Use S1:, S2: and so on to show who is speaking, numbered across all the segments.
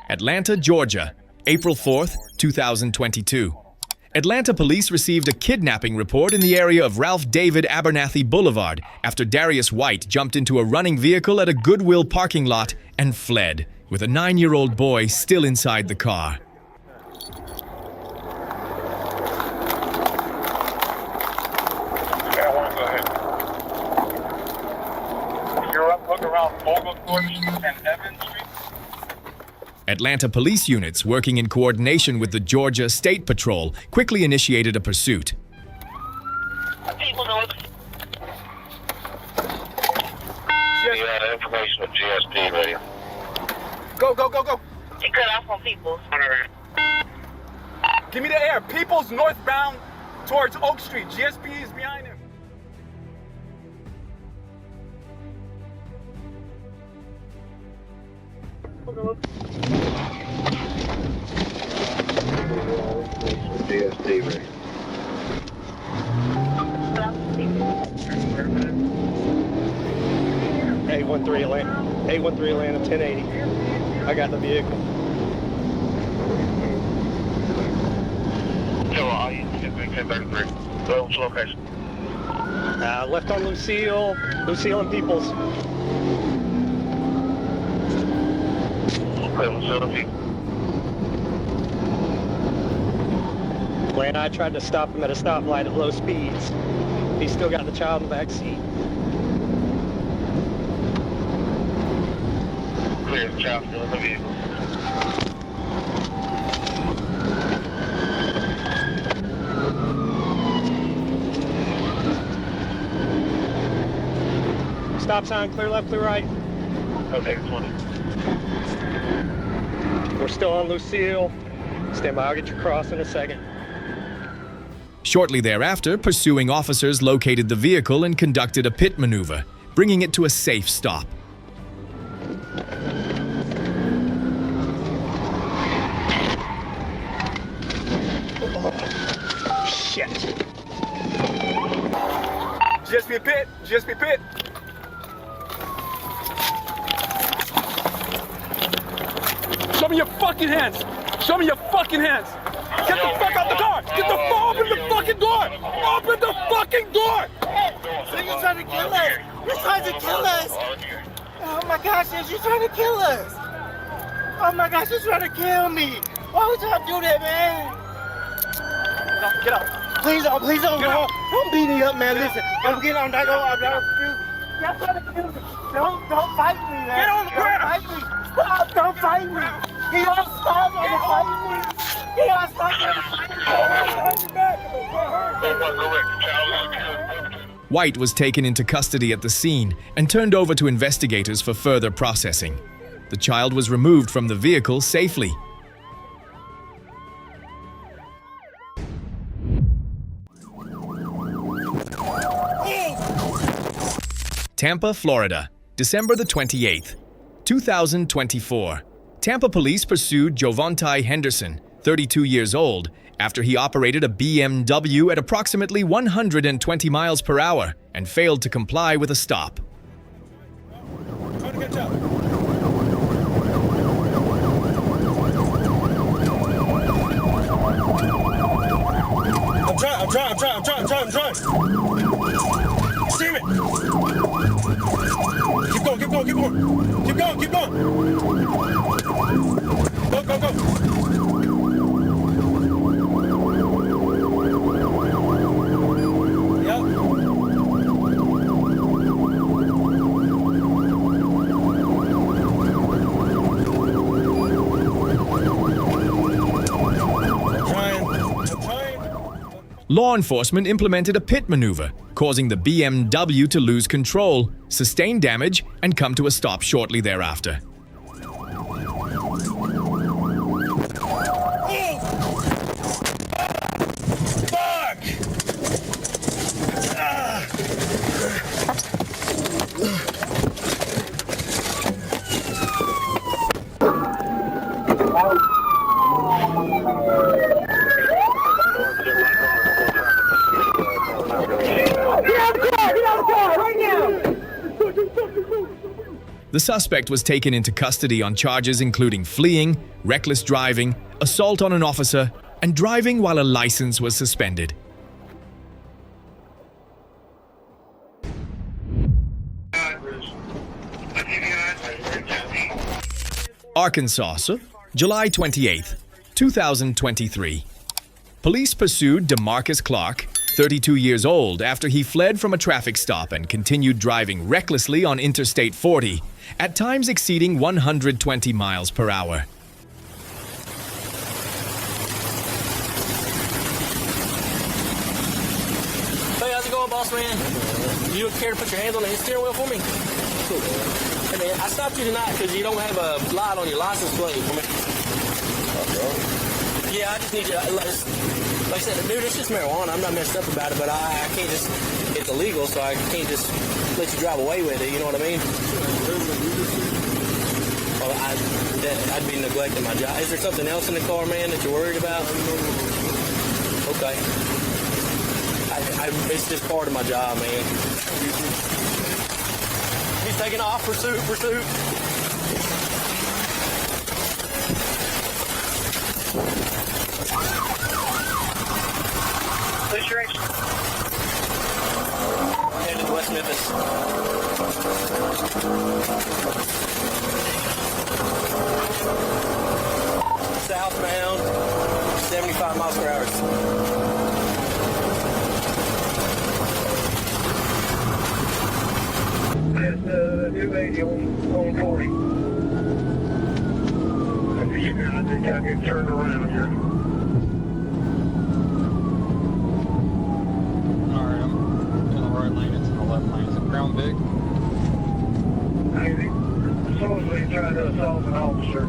S1: Atlanta, Georgia, April 4th, 2022. Atlanta police received a kidnapping report in the area of Ralph David Abernathy Boulevard after Darius White jumped into a running vehicle at a Goodwill parking lot and fled, with a 9-year-old boy still inside the car.
S2: You're up, look around Oglethorpe and Evans Street.
S1: Atlanta police units, working in coordination with the Georgia State Patrol, quickly initiated a pursuit.
S2: People know it. You had information of GSP, ready?
S3: Go, go, go, go.
S4: She cut off on people.
S3: Give me the air. People's northbound towards Oak Street. GSP is behind him.
S2: GSP, ready?
S5: A13 Atlanta, 1080. I got the vehicle.
S2: So, you 1033. What's the location?
S5: Left on Lucille and Peoples.
S2: Okay, what's the other people?
S5: When I tried to stop him at a stoplight at low speeds, he's still got the child in the back seat.
S2: Clear the child still in the vehicle.
S5: Stop sign, clear left, clear right.
S2: Okay, 20.
S5: We're still on Lucille. Stand by, I'll get you across in a second.
S1: Shortly thereafter, pursuing officers located the vehicle and conducted a pit maneuver, bringing it to a safe stop.
S5: Shit.
S3: GSP pit. GSP pit. Show me your fucking hands. Show me your fucking hands. Get the fuck out the car. Get the fuck, open the fucking door. Open the fucking door.
S6: So you're trying to kill us. You're trying to kill us. Oh my gosh, yes, you're trying to kill us. Oh my gosh, you're trying to kill me. Why would y'all do that, man?
S3: Get out.
S6: Please don't, don't beat me up, man. Listen, I'm getting on that. Y'all trying to kill me. Don't fight me, man.
S3: Get on the ground.
S6: Don't fight me. Stop, don't fight me. He don't stop on the fight me. He don't stop on the fight me.
S1: White was taken into custody at the scene and turned over to investigators for further processing. The child was removed from the vehicle safely. Tampa, Florida, December the 28th, 2024. Tampa police pursued Jovontai Henderson, 32 years old, after he operated a BMW at approximately 120 miles per hour and failed to comply with a stop.
S3: I'm trying. Steam it. Keep going. Go.
S1: Law enforcement implemented a pit maneuver, causing the BMW to lose control, sustain damage, and come to a stop shortly thereafter. The The suspect was taken into custody on charges including fleeing, reckless driving, assault on an officer, and driving while a license was suspended. Arkansas, sir. July 28, 2023. Police pursued DeMarcus Clark, 32 years old, after he fled from a traffic stop and continued driving recklessly on Interstate 40, at times exceeding 120 miles per hour.
S4: Hey, how's it going, boss man? You don't care to put your hands on the steering wheel for me? Hey, man, I stopped you tonight because you don't have a light on your license plate for me. Yeah, I just need you. Like I said, dude, it's just marijuana. I'm not messed up about it, but I can't just. It's illegal, so I can't just let you drive away with it. You know what I mean? Well, I'd be neglecting my job. Is there something else in the car, man, that you're worried about? Okay. It's just part of my job, man. He's taking off. Pursuit.
S2: Police direction.
S4: Headed to West Memphis. Southbound, 75 miles per hour.
S2: That's 280 on 40. I think I can turn around here.
S7: Alright, I'm in the right lane, it's in the left lane. Is it Crown Vic?
S2: Supposedly trying to assault an officer.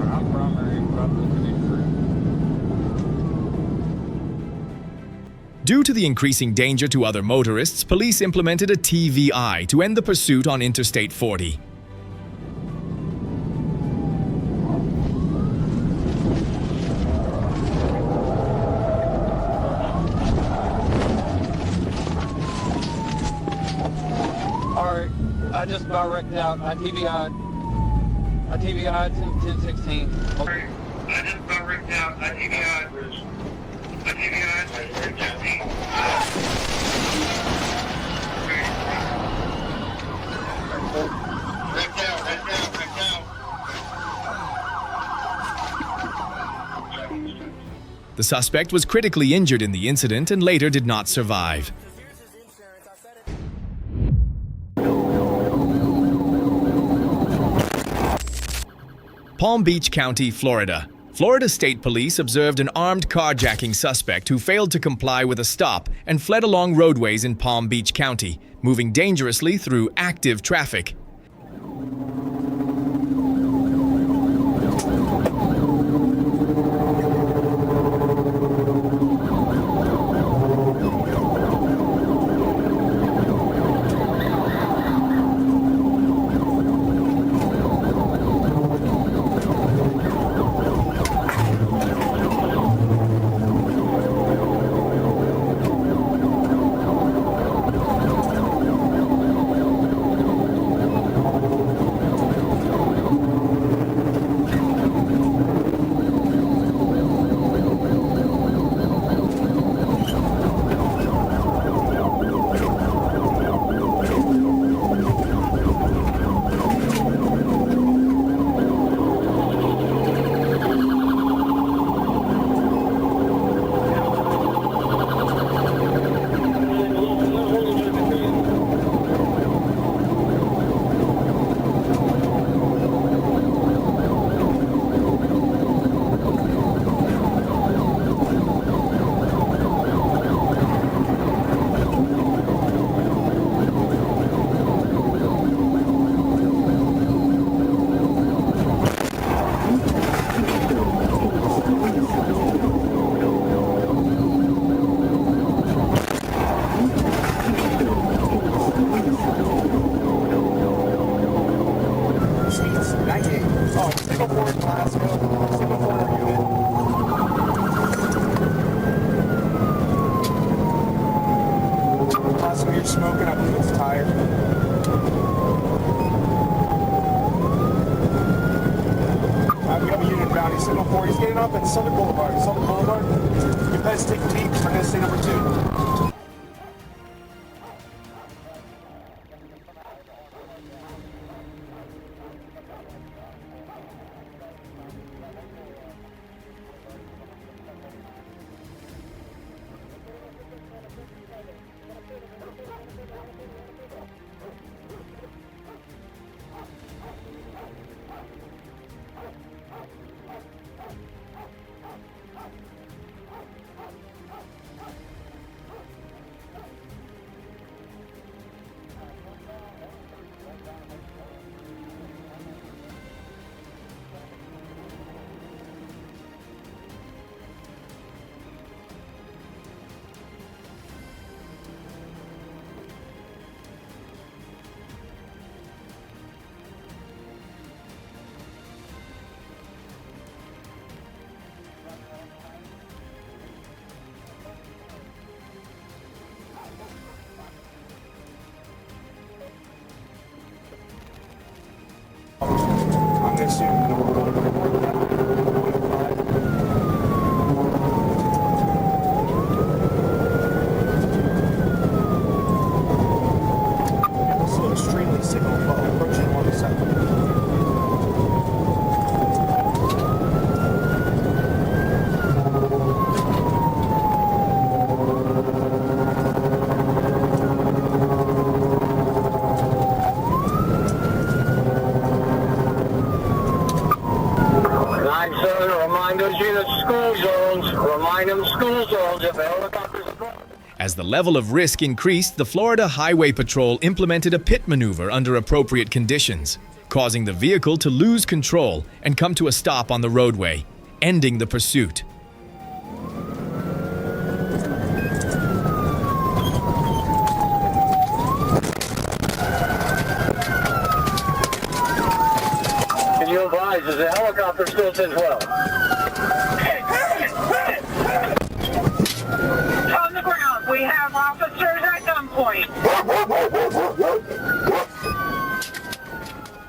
S7: I'm primary, but I'm looking in
S1: Due to the increasing danger to other motorists, police implemented a TVI to end the pursuit on Interstate 40.
S7: Alright, I just about wrecked out. I TVI'd to 1016. Okay.
S2: I just about wrecked out. I TVI'd to 1016. Wrecked out.
S1: The suspect was critically injured in the incident and later did not survive. Palm Beach County, Florida. Florida State Police observed an armed carjacking suspect who failed to comply with a stop and fled along roadways in Palm Beach County, moving dangerously through active traffic.
S3: You're smoking, I believe it's tired. We have a unit bounty, signal 4. He's getting off at Southern Boulevard. Southern Boulevard. You guys take a peek. We're going to say number 2. I'm going to slow extremely signal while approaching 107.
S2: Remind those units school zones. Remind them school zones if the helicopters are.
S1: As the level of risk increased, the Florida Highway Patrol implemented a pit maneuver under appropriate conditions, causing the vehicle to lose control and come to a stop on the roadway, ending the pursuit.
S2: Can you advise, is the helicopter still as well?
S8: On the ground, we have officers at gunpoint.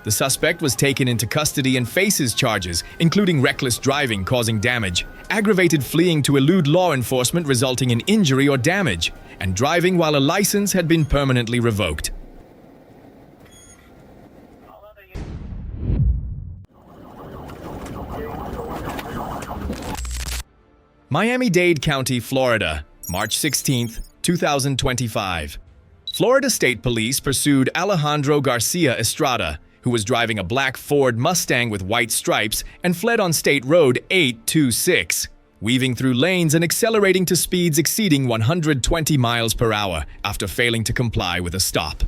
S1: The suspect was taken into custody and faces charges, including reckless driving causing damage, aggravated fleeing to elude law enforcement resulting in injury or damage, and driving while a license had been permanently revoked. Miami-Dade County, Florida, March 16, 2025. Florida State Police pursued Alejandro Garcia Estrada, who was driving a black Ford Mustang with white stripes and fled on State Road 826, weaving through lanes and accelerating to speeds exceeding 120 miles per hour after failing to comply with a stop.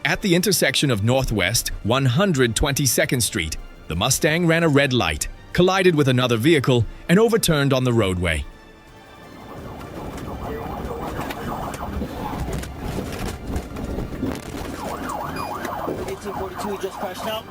S1: At the intersection of Northwest 122nd Street The Mustang ran a red light, collided with another vehicle, and overturned on the roadway.
S6: Just crashed out.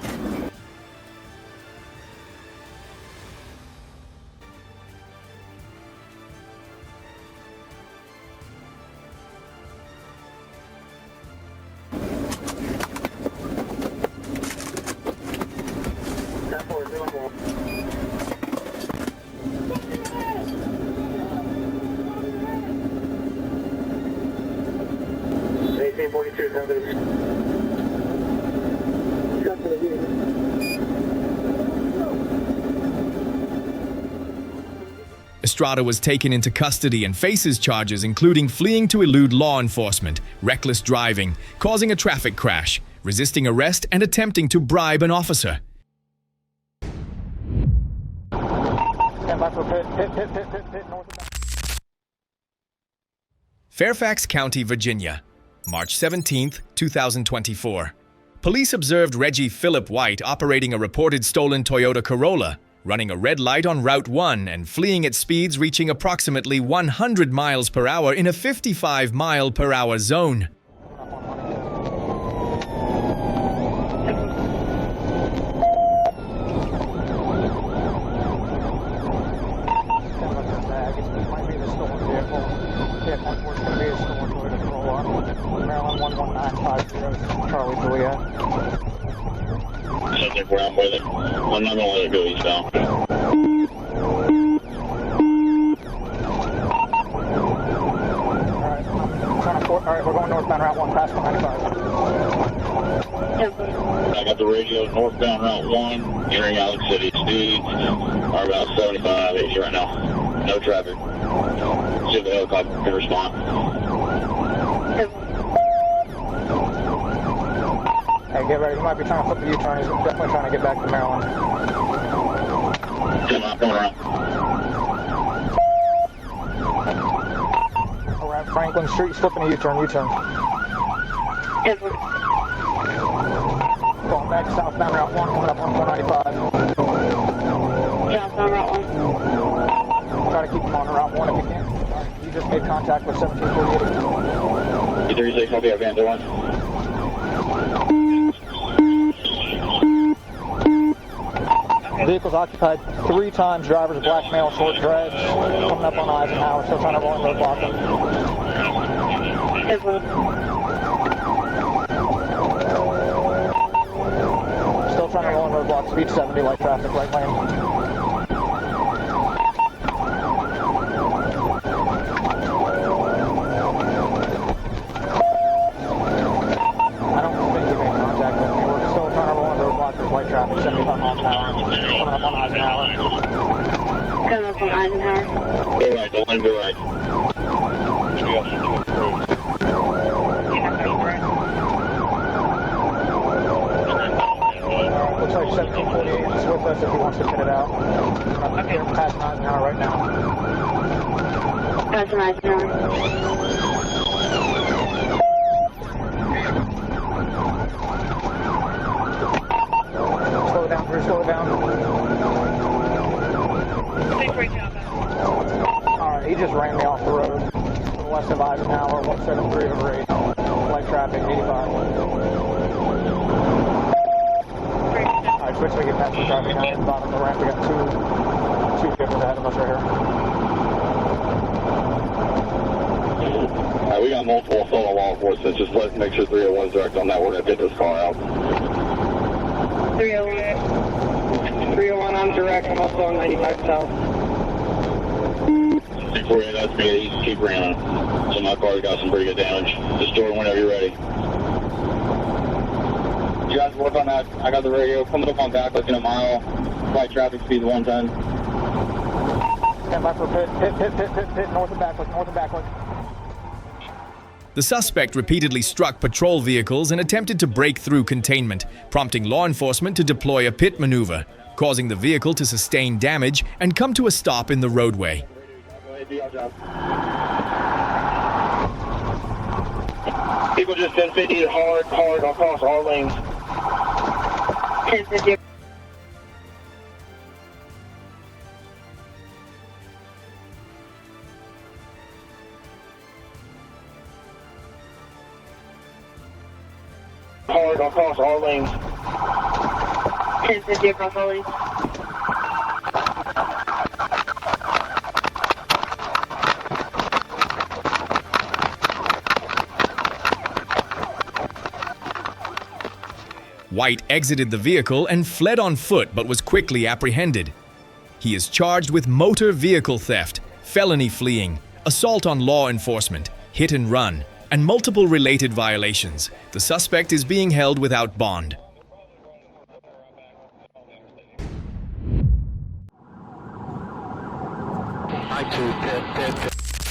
S1: Estrada was taken into custody and faces charges including fleeing to elude law enforcement, reckless driving, causing a traffic crash, resisting arrest, and attempting to bribe an officer. Fairfax County, Virginia, March 17, 2024. Police observed Reggie Philip White operating a reported stolen Toyota Corolla, running a red light on Route 1 and fleeing at speeds reaching approximately 100 miles per hour in a 55-mile-per-hour zone.
S2: Subject ground with it. I'm not going to let it go eastbound.
S5: Alright, we're going northbound Route 1 past 195.
S2: I got the radio northbound Route 1, entering Alex City. Speeds are about 75, 80 right now. No traffic. See if the helicopter can respond.
S5: Hey, get ready. He might be trying to flip the U-turn. He's definitely trying to get back to Maryland.
S2: Come around.
S5: We're at Franklin Street. He's flipping a U-turn. Going back southbound Route 1, coming up on 495.
S8: Southbound Route 1.
S5: Try to keep him on Route 1 if you can. You just made contact with 1748.
S2: 36, I'll be at Van 1.
S5: Vehicle's occupied 3 times. Driver's a black male, short dreads. Coming up on Eisenhower, still trying to roll in roadblock him. Still trying to roll in roadblock, speed 70, light traffic, right lane. I don't think he made contact with me. We're still trying to roll in roadblock, there's light traffic, 75 miles an hour. Coming up on Eisenhower.
S8: Coming up on Eisenhower.
S2: Go right, don't let him go right.
S5: Looks like 1748 is with us if he wants to pin it out. Okay. Passing Eisenhower right now.
S8: Passing Eisenhower.
S5: Slow down, Drew, slow down. Alright, he just ran me off the road. To the west of Eisenhower, 173 over 8. Light traffic, 85. Alright, switch so we get past the traffic now at the bottom of the ramp. We got two vehicles ahead of us right here.
S2: We got multiple solo law enforcement. Just let's make sure 301's direct on that. We're going to get this car out.
S8: 301, I'm direct. I'm also on 95 South.
S2: 648, that's me. Keep running. So my car got some pretty good damage. Just door whenever you're ready. You guys work on that. I got the radio coming up on back looking a mile. Light traffic speed 110.
S5: Stand by for pit, north and backward.
S1: The suspect repeatedly struck patrol vehicles and attempted to break through containment, prompting law enforcement to deploy a pit maneuver, causing the vehicle to sustain damage and come to a stop in the roadway.
S2: People just 1050 hard across all lanes.
S8: 1050.
S2: Hard across all lanes.
S8: 1050 across all lanes.
S1: White exited the vehicle and fled on foot but was quickly apprehended. He is charged with motor vehicle theft, felony fleeing, assault on law enforcement, hit and run, and multiple related violations. The suspect is being held without bond.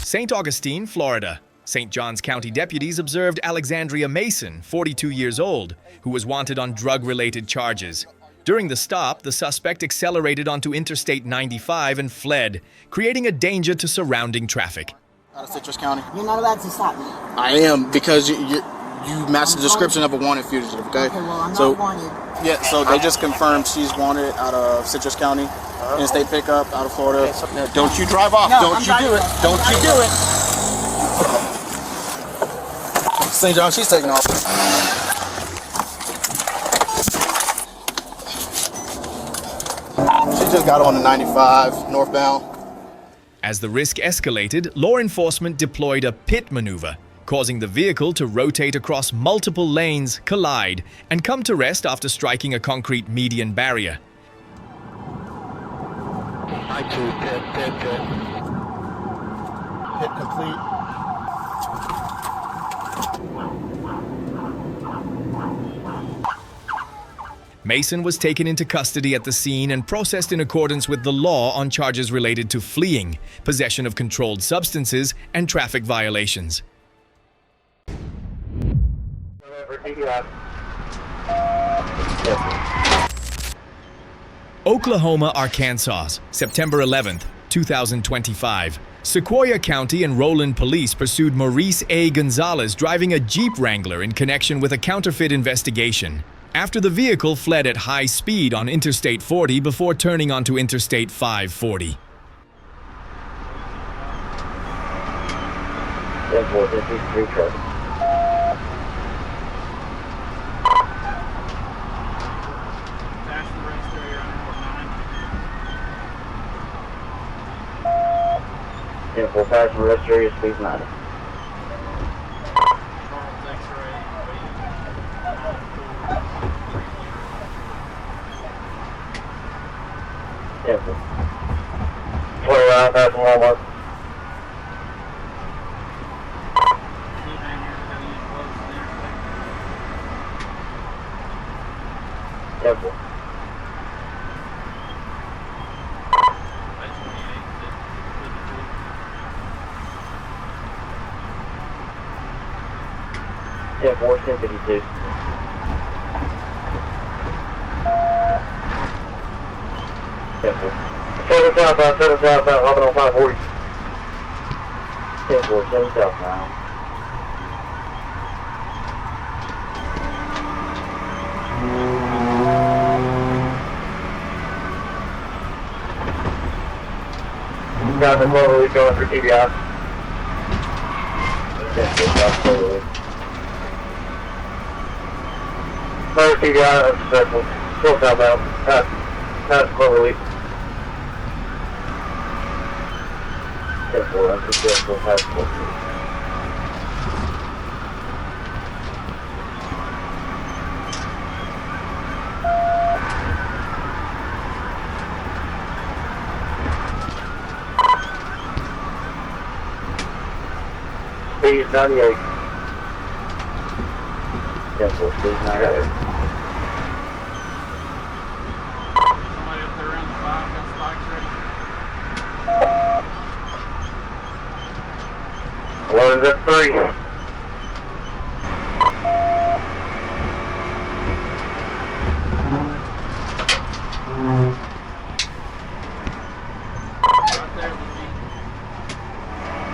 S1: St. Augustine, Florida. St. Johns County deputies observed Alexandria Mason, 42 years old, who was wanted on drug-related charges. During the stop, the suspect accelerated onto Interstate 95 and fled, creating a danger to surrounding traffic.
S9: Out of Citrus County.
S10: You're not allowed to stop me.
S9: I am, because you matched the description of a wanted fugitive, okay?
S10: Okay, well, I'm not wanted.
S9: Yeah, so they just confirmed she's wanted out of Citrus County, in-state pickup, out of Florida. Don't you drive off.
S10: No,
S9: Don't you do it. Don't you do it. St. John, she's taking off. She just got on the 95 northbound.
S1: As the risk escalated, law enforcement deployed a pit maneuver, causing the vehicle to rotate across multiple lanes, collide, and come to rest after striking a concrete median barrier.
S9: Hit complete.
S1: Mason was taken into custody at the scene and processed in accordance with the law on charges related to fleeing, possession of controlled substances, and traffic violations. Oklahoma, Arkansas, September 11th, 2025. Sequoia County and Roland police pursued Maurice A. Gonzalez driving a Jeep Wrangler in connection with a counterfeit investigation, after the vehicle fled at high speed on Interstate 40 before turning onto Interstate 540.
S2: Full passenger rest area, speed 90. Careful. 20 round, passing Walmart. Careful. Yeah, 452. Careful. 7 southbound, hopping on 540. Careful, 7 southbound. Traffic Cloverleaf going for TBI. Careful, South Cloverleaf. Fire TBI, successful. Still southbound. Pass Cloverleaf. Careful, unsuccessful. Pass Cloverleaf. Speed 98. Careful, speed 98.
S3: Somebody up there around the 5, got spikes ready.
S2: Loaded at 3.
S3: Right there with me.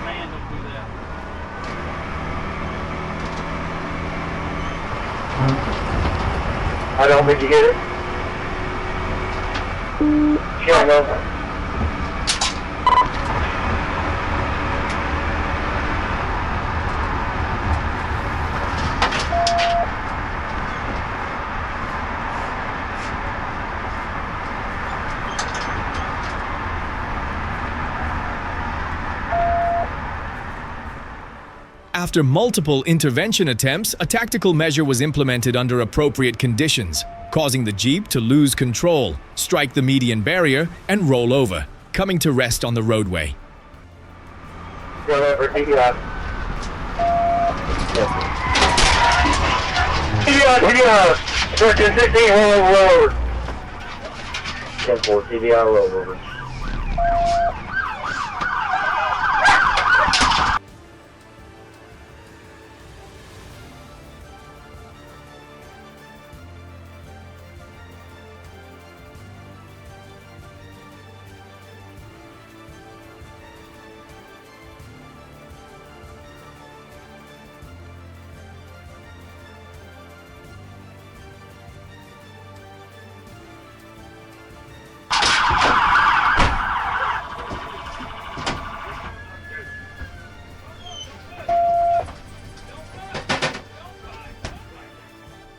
S3: Man, don't do that.
S2: I don't think you get it. Sure, no.
S1: After multiple intervention attempts, a tactical measure was implemented under appropriate conditions, causing the Jeep to lose control, strike the median barrier, and roll over, coming to rest on the roadway.
S2: TDI. Search 16, roll over. 10-4, TDI, roll over.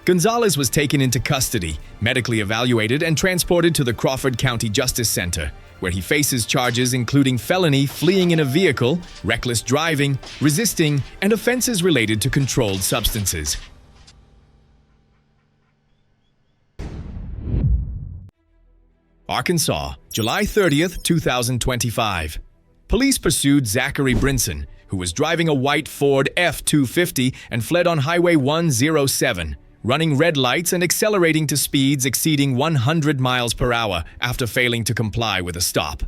S1: Gonzalez was taken into custody, medically evaluated, and transported to the Crawford County Justice Center, where he faces charges including felony, fleeing in a vehicle, reckless driving, resisting, and offenses related to controlled substances. Arkansas, July 30th, 2025. Police pursued Zachary Brinson, who was driving a white Ford F-250 and fled on Highway 107, running red lights and accelerating to speeds exceeding 100 miles per hour after failing to comply with a stop.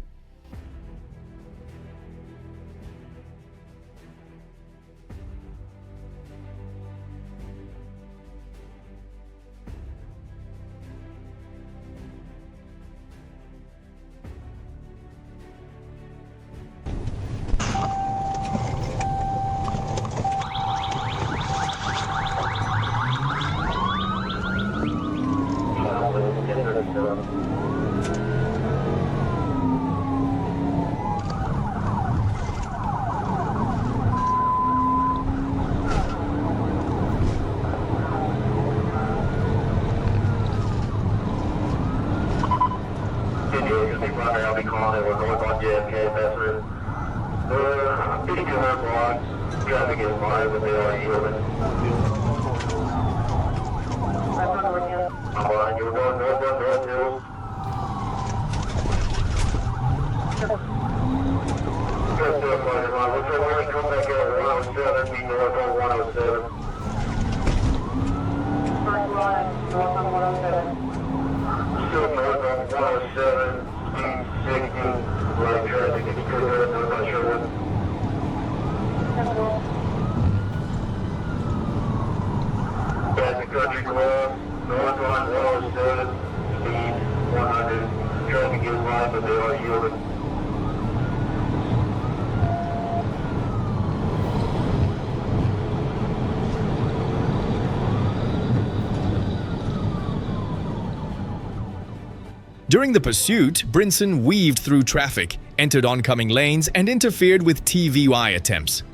S2: I'll be calling it. We're north on JFK, Messer. 5200 blocks. Traffic is wide, but they are yielding. I'm on. You're going north on North Hills. Just do it, buddy. We're going to come back out 107, be north on 107. North on 107. Still north on 107. 60, right traffic, it's pretty good, I'm not sure what. Back to Country Club, north on 107, speed 100, traffic is wide, but they are yielding.
S1: During the pursuit, Brinson weaved through traffic, entered oncoming lanes, and interfered with TVY attempts.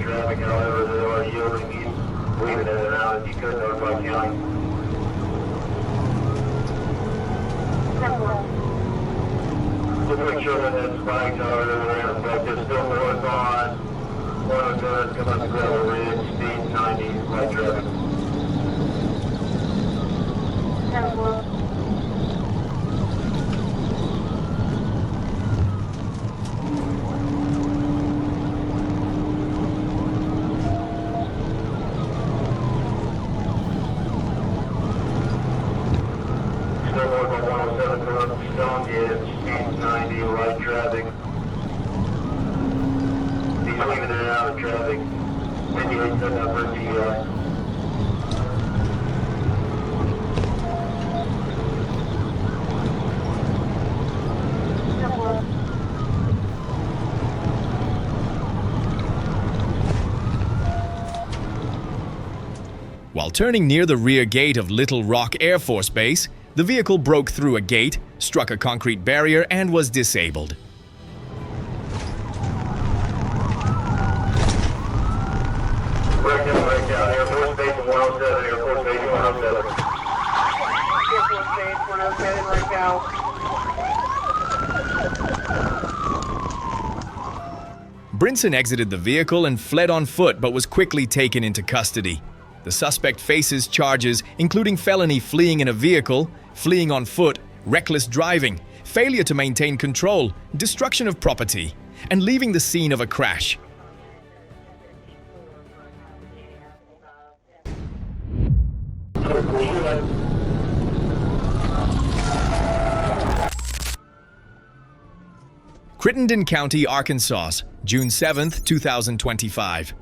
S2: Traffic, however, they are yielding. He's weaving in and out as you could notify county. Just make sure that that spike tower is in effect. It's still north on 107, come up the gravel ridge, speed 90, light traffic. Still north on 107, come up the Stone Gate, speed 90, light traffic. He's leaving in and out of traffic. 58 setting up for TDI.
S1: While turning near the rear gate of Little Rock Air Force Base, the vehicle broke through a gate, struck a concrete barrier, and was disabled.
S2: breakdown right now. Air Force Base 107, Air Force Base 107.
S8: Air Force Base 107 right now.
S1: Brinson exited the vehicle and fled on foot but was quickly taken into custody. The suspect faces charges including felony fleeing in a vehicle, fleeing on foot, reckless driving, failure to maintain control, destruction of property, and leaving the scene of a crash. Crittenden County, Arkansas, June 7, 2025.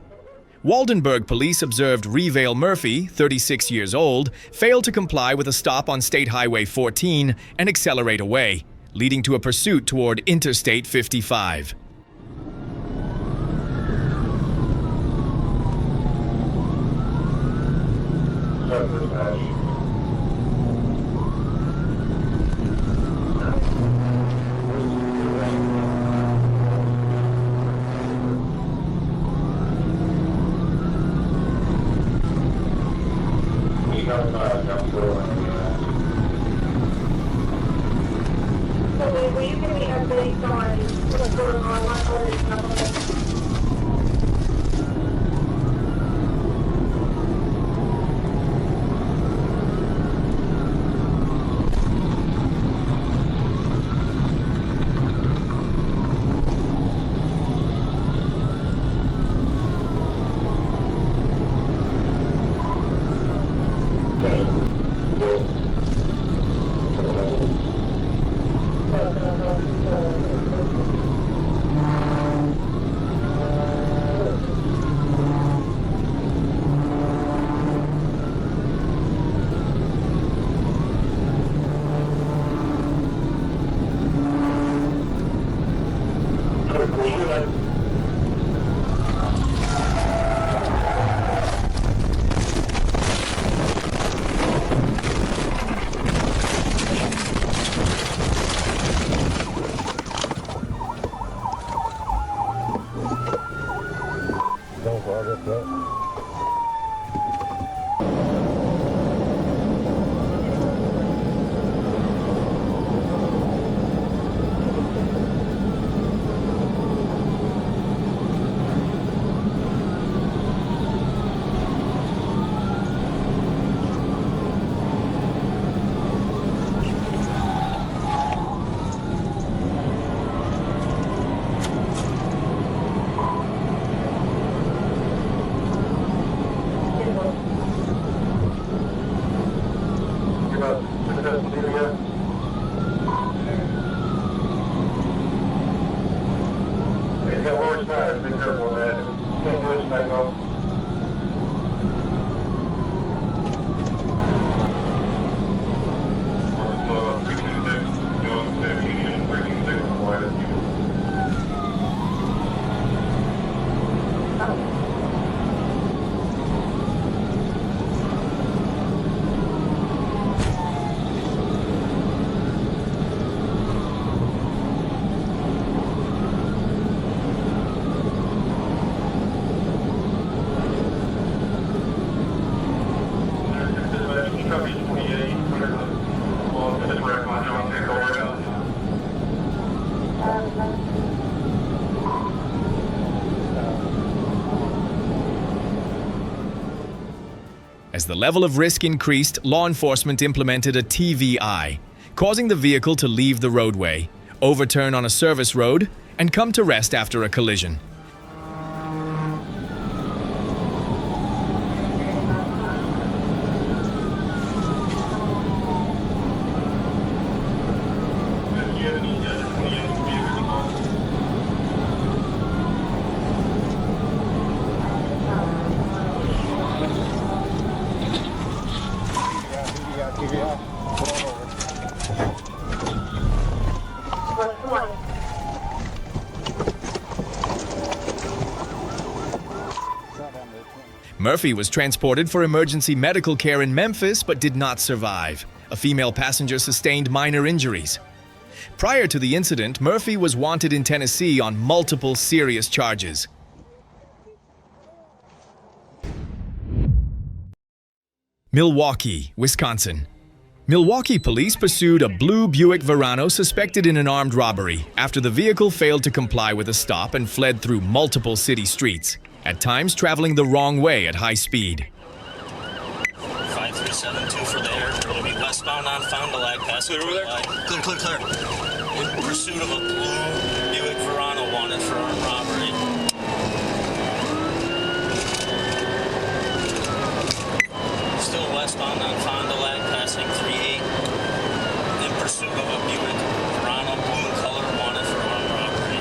S1: Waldenburg police observed Revale Murphy, 36 years old, fail to comply with a stop on State Highway 14 and accelerate away, leading to a pursuit toward Interstate 55.
S8: Will you give me updates on what's going on?
S1: As the level of risk increased, law enforcement implemented a TVI, causing the vehicle to leave the roadway, overturn on a service road, and come to rest after a collision. Murphy was transported for emergency medical care in Memphis but did not survive. A female passenger sustained minor injuries. Prior to the incident, Murphy was wanted in Tennessee on multiple serious charges. Milwaukee, Wisconsin. Milwaukee police pursued a blue Buick Verano suspected in an armed robbery after the vehicle failed to comply with a stop and fled through multiple city streets, at times traveling the wrong way at high speed.
S4: 5372 for there. We're going to be westbound on Fond du Lac, passing through the light. Clear. In pursuit of a blue Buick Verano wanted for armed robbery. Still westbound on Fond du Lac, passing 38. In pursuit of a Buick Verano, blue in color, wanted for armed robbery.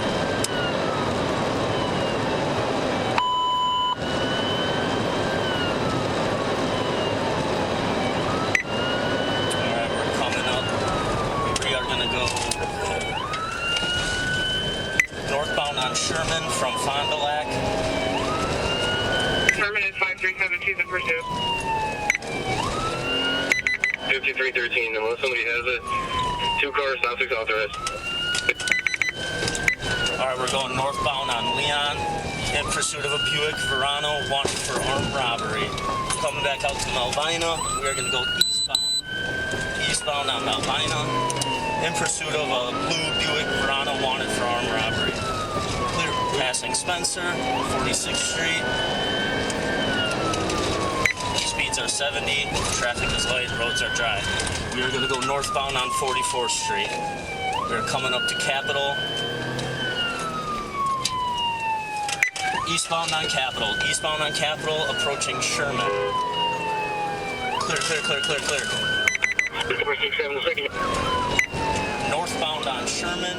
S4: Alright, we're coming up. We are going to go northbound on Sherman from Fond du Lac.
S2: Sherman is 5372 in pursuit. 5313, unless somebody has it. 2 cars, stop 6 authorized.
S4: Alright, we're going northbound on Leon in pursuit of a Buick Verano wanted for armed robbery. Coming back out to Malvina, we are going to go eastbound on Malvina in pursuit of a blue Buick Verano wanted for armed robbery. Clear passing Spencer, 46th Street. Speeds are 70, traffic is light, roads are dry. We are going to go northbound on 44th Street. We're coming up to Capitol. Eastbound on Capitol, approaching Sherman. Clear. Northbound on Sherman.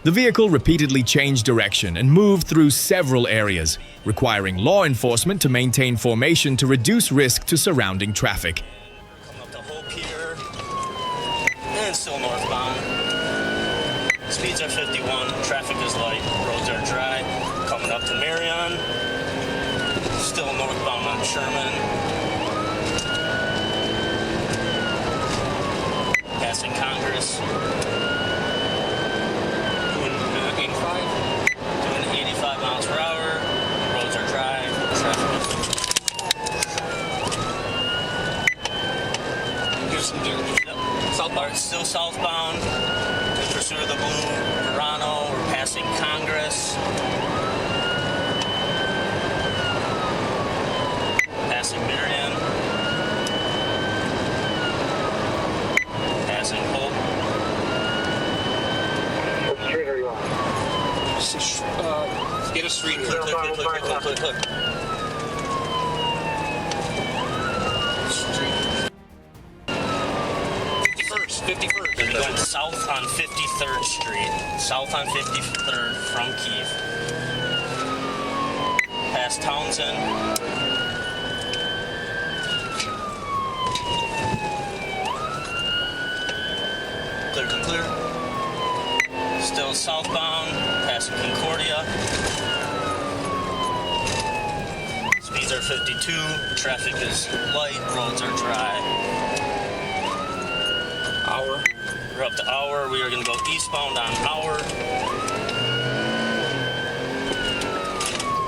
S1: The vehicle repeatedly changed direction and moved through several areas, requiring law enforcement to maintain formation to reduce risk to surrounding traffic.
S4: Coming up to Hope here, and still northbound. Speeds are 51, traffic is light, roads are dry. Coming up to Marion, still northbound on Sherman. Passing Congress. Doing 85 miles per hour. Roads are dry. Traffic is still southbound. In pursuit of the blue Verano. We're passing Congress. Passing Marion. Passing Hope.
S2: What street are you on?
S4: Get a street. Clear. Street. 51st. We're going south on 53rd Street. South on 53rd from Keith. Past Townsend. Clear. Still southbound, passing Concordia. Speeds are 52, traffic is light, roads are dry. Hour. We're up to Hour, we are going to go eastbound on Hour.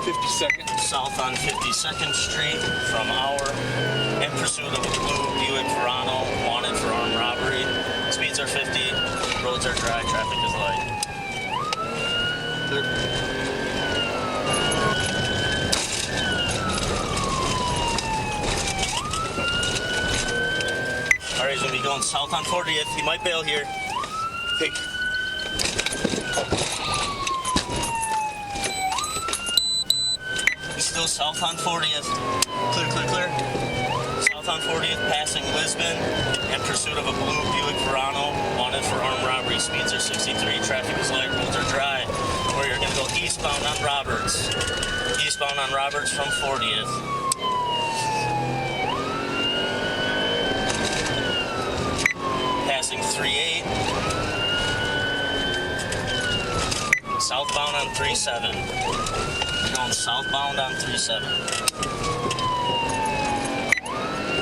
S3: 52nd.
S4: South on 52nd Street from Hour. In pursuit of a blue Buick Verano, wanted for armed robbery. Speeds are 50, roads are dry, traffic is light. Alright, he's going to be going south on 40th. He might bail here. Take. He's still south on 40th. Clear. South on 40th, passing Lisbon. In pursuit of a blue Buick Verano, wanted for armed robbery. Speeds are 63, traffic is light, roads are dry. Or you're going to go eastbound on Roberts. Eastbound on Roberts from 40th. Passing 38. Southbound on 37. Going southbound on 37.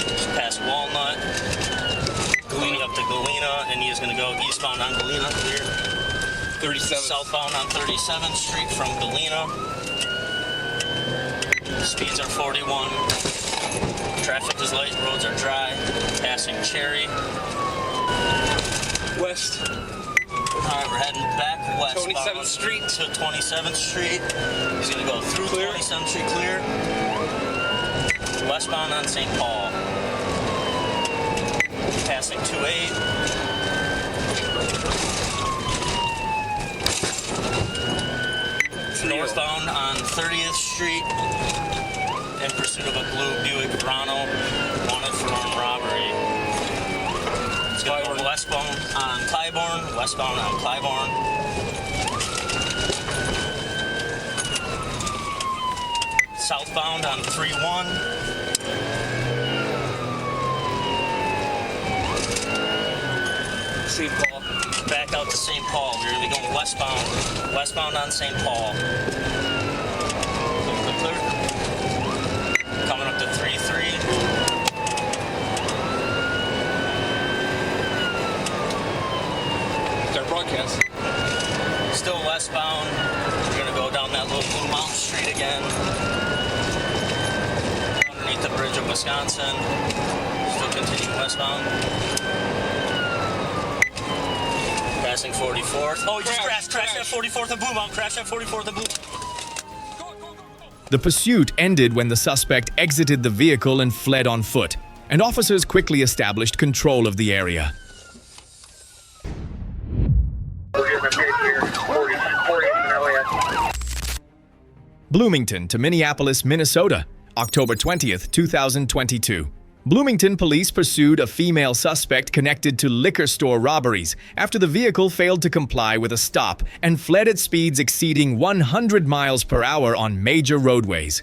S4: Just past Walnut. Galena up to Galena, and he is going to go eastbound on Galena. Clear.
S3: 37.
S4: Southbound on 37th Street from Galena. Speeds are 41. Traffic is light, roads are dry. Passing Cherry.
S3: West.
S4: Alright, we're heading back west.
S3: 27th Street.
S4: To 27th Street. He's gonna go through
S3: Clear.
S4: 27th Street clear. Westbound on St. Paul. Passing 28. Northbound on 30th Street in pursuit of a blue Buick Verano, wanted for armed robbery. It's going to go westbound on Clybourne, westbound on Clybourne. Southbound on 3-1.
S3: St. Paul.
S4: Back out to St. Paul. We're going to be going westbound. Westbound on St. Paul. Clear. Coming up to 3-3.
S3: Start broadcast.
S4: Still westbound. We're going to go down that little Blue Mountain Street again. Underneath the bridge of Wisconsin. Still continuing westbound. Passing 44th. Oh, he just crashed at 44th and Blue Mountain. Crashed at 44th and Blue.
S1: The pursuit ended when the suspect exited the vehicle and fled on foot, and officers quickly established control of the area. Bloomington to Minneapolis, Minnesota, October 20th, 2022. Bloomington police pursued a female suspect connected to liquor store robberies after the vehicle failed to comply with a stop and fled at speeds exceeding 100 miles per hour on major roadways.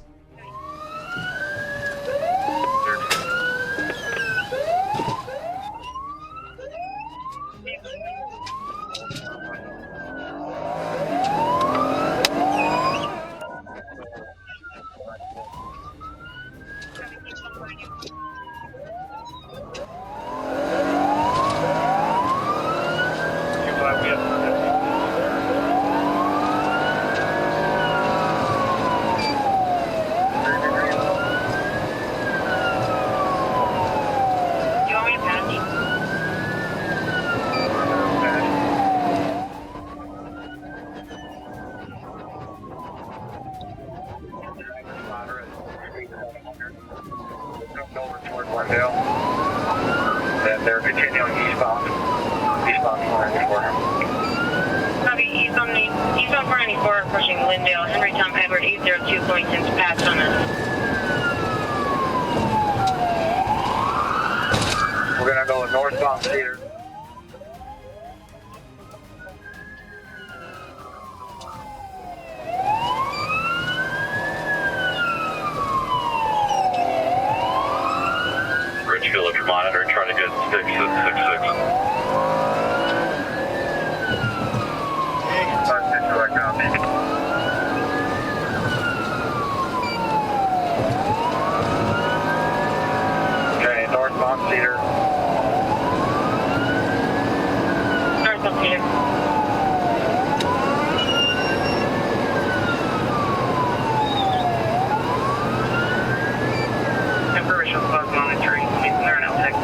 S2: Then they're continuing eastbound 494.
S8: Copy, eastbound 494, approaching Lindale. Henry Tom Edward 802 points since passed on us.
S2: We're gonna go northbound Cedar. Richfield, if you're monitoring, try to get 666. Right now. Okay, northbound Cedar.
S8: Northbound Cedar.
S2: Temperature bug monitoring. They're now tech 2.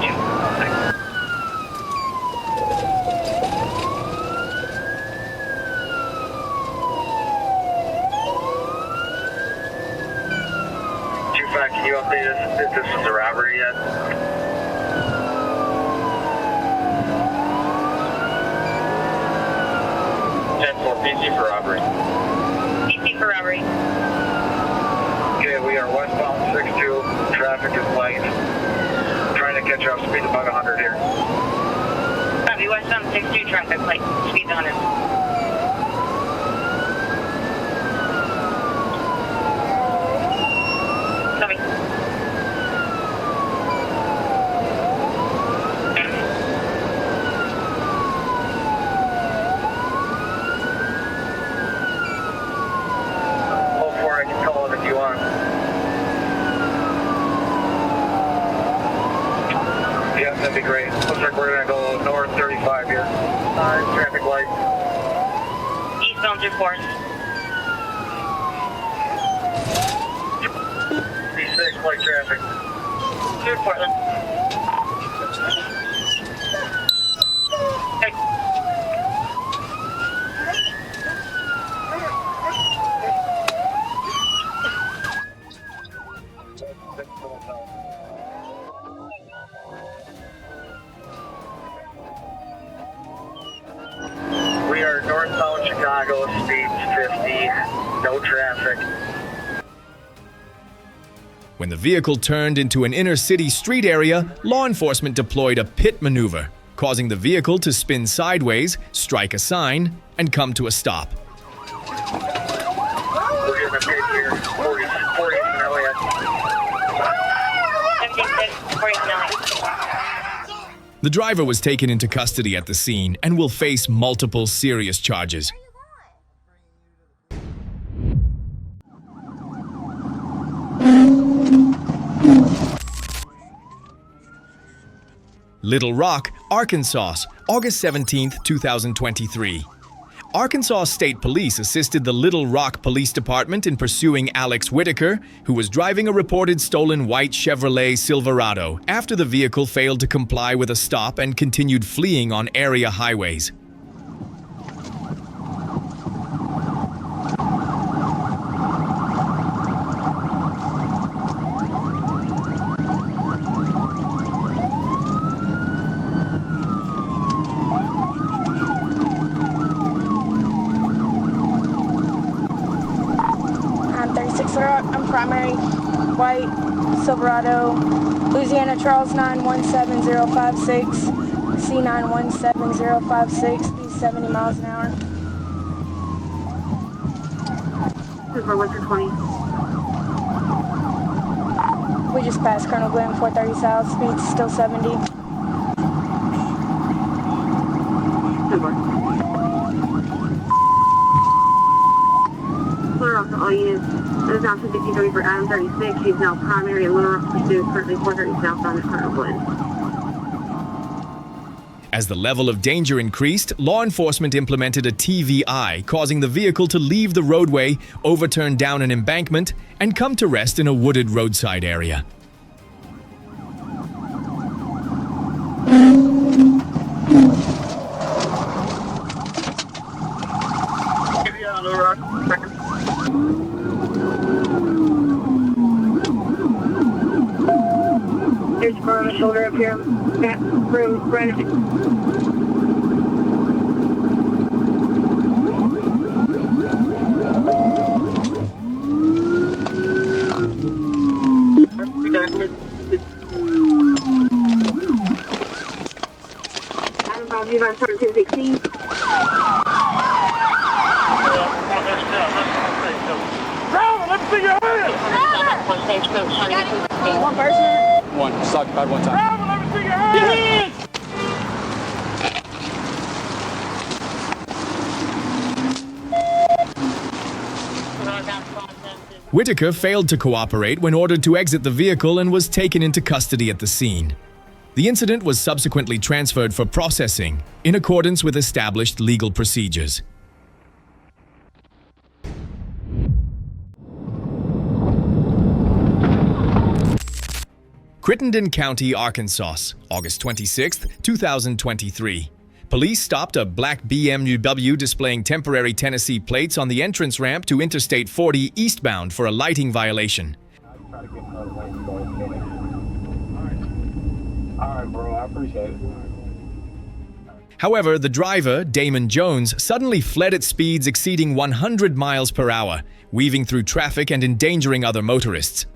S2: Can you update us if this is a robbery yet? 10-4 PC for robbery.
S8: PC for robbery.
S2: Okay, we are westbound 62. Traffic is light. Trying to catch up. Speed about 100 here.
S8: Copy, westbound 62, traffic light. Speed 100. Copy.
S2: Hold for it. I can call it if you want. Yeah, that'd be great. Looks like we're gonna go north 35 here. Traffic light.
S8: Eastbound 34.
S2: Be safe, light traffic.
S8: Clear Portland. Okay.
S11: We are northbound Chicago, speeds 50, no traffic.
S1: When the vehicle turned into an inner-city street area, law enforcement deployed a pit maneuver, causing the vehicle to spin sideways, strike a sign, and come to a stop.
S11: We're getting a pit here, 40 in Elliott.
S8: 76, 40 Nelly.
S1: The driver was taken into custody at the scene and will face multiple serious charges. Little Rock, Arkansas, August 17, 2023. Arkansas State Police assisted the Little Rock Police Department in pursuing Alex Whitaker, who was driving a reported stolen white Chevrolet Silverado after the vehicle failed to comply with a stop and continued fleeing on area highways.
S12: I'm primary, white, Silverado, Louisiana Charles 917056, C917056, speed 70 miles an hour.
S8: Super Winter 20.
S12: We just passed Colonel Glenn 430 South, speed still 70.
S8: Super. Clear off to all units. This is now 53 for Adam 36. He's now primary and Little Rock pursuit, currently 430 southbound at Colonel Glenn.
S1: As the level of danger increased, law enforcement implemented a TVI, causing the vehicle to leave the roadway, overturn down an embankment, and come to rest in a wooded roadside area.
S11: Little Rock, second.
S8: There's a car on the shoulder up here. Back room, right of it. Adam Bob, you on 216?
S3: Driver, let me see your hands!
S12: One person?
S5: One. Just occupied one time.
S3: Driver, let me see your hands!
S1: Whitaker failed to cooperate when ordered to exit the vehicle and was taken into custody at the scene. The incident was subsequently transferred for processing, in accordance with established legal procedures. Crittenden County, Arkansas, August 26, 2023. Police stopped a black BMW displaying temporary Tennessee plates on the entrance ramp to Interstate 40 eastbound for a lighting violation.
S5: All right, bro. I appreciate it.
S1: However, the driver, Damon Jones, suddenly fled at speeds exceeding 100 miles per hour, weaving through traffic and endangering other motorists.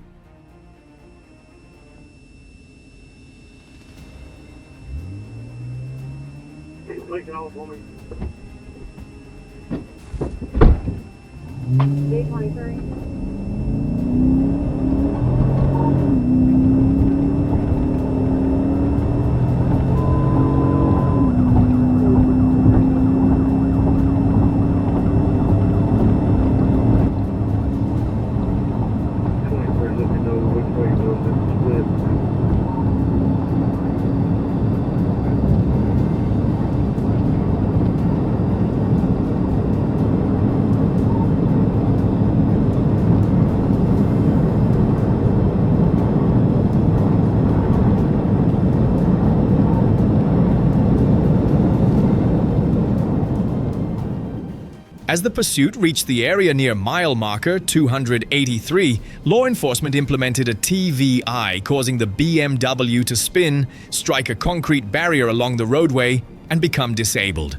S1: As the pursuit reached the area near mile marker 283, law enforcement implemented a TVI, causing the BMW to spin, strike a concrete barrier along the roadway, and become disabled.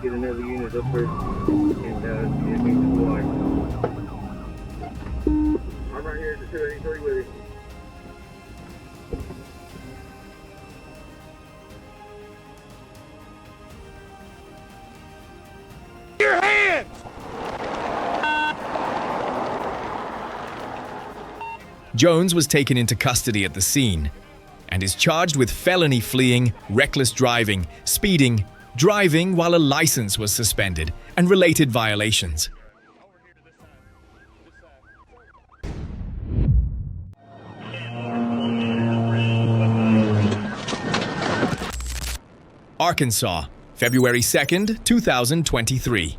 S11: Get another unit up there and get me to the line. I'm right here at the 283 with you.
S3: Your hands!
S1: Jones was taken into custody at the scene and is charged with felony fleeing, reckless driving, speeding, driving while a license was suspended, and related violations. Arkansas, February 2nd, 2023.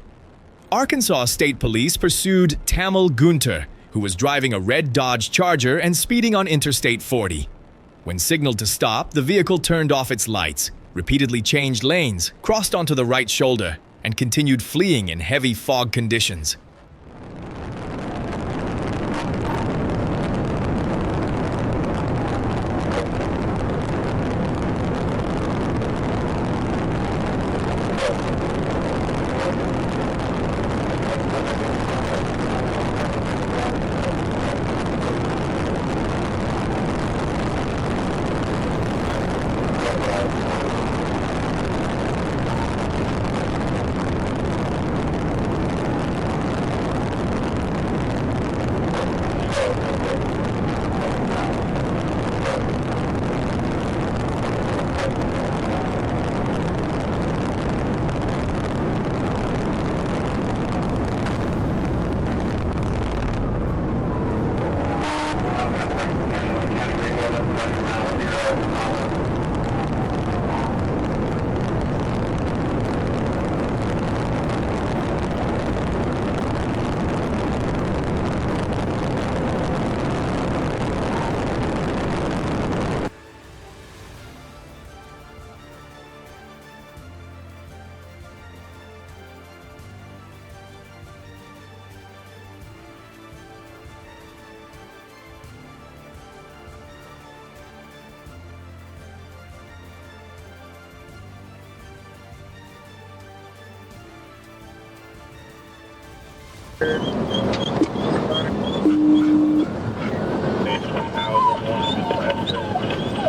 S1: Arkansas State Police pursued Tamil Gunter, who was driving a red Dodge Charger and speeding on Interstate 40. When signaled to stop, the vehicle turned off its lights, repeatedly changed lanes, crossed onto the right shoulder, and continued fleeing in heavy fog conditions.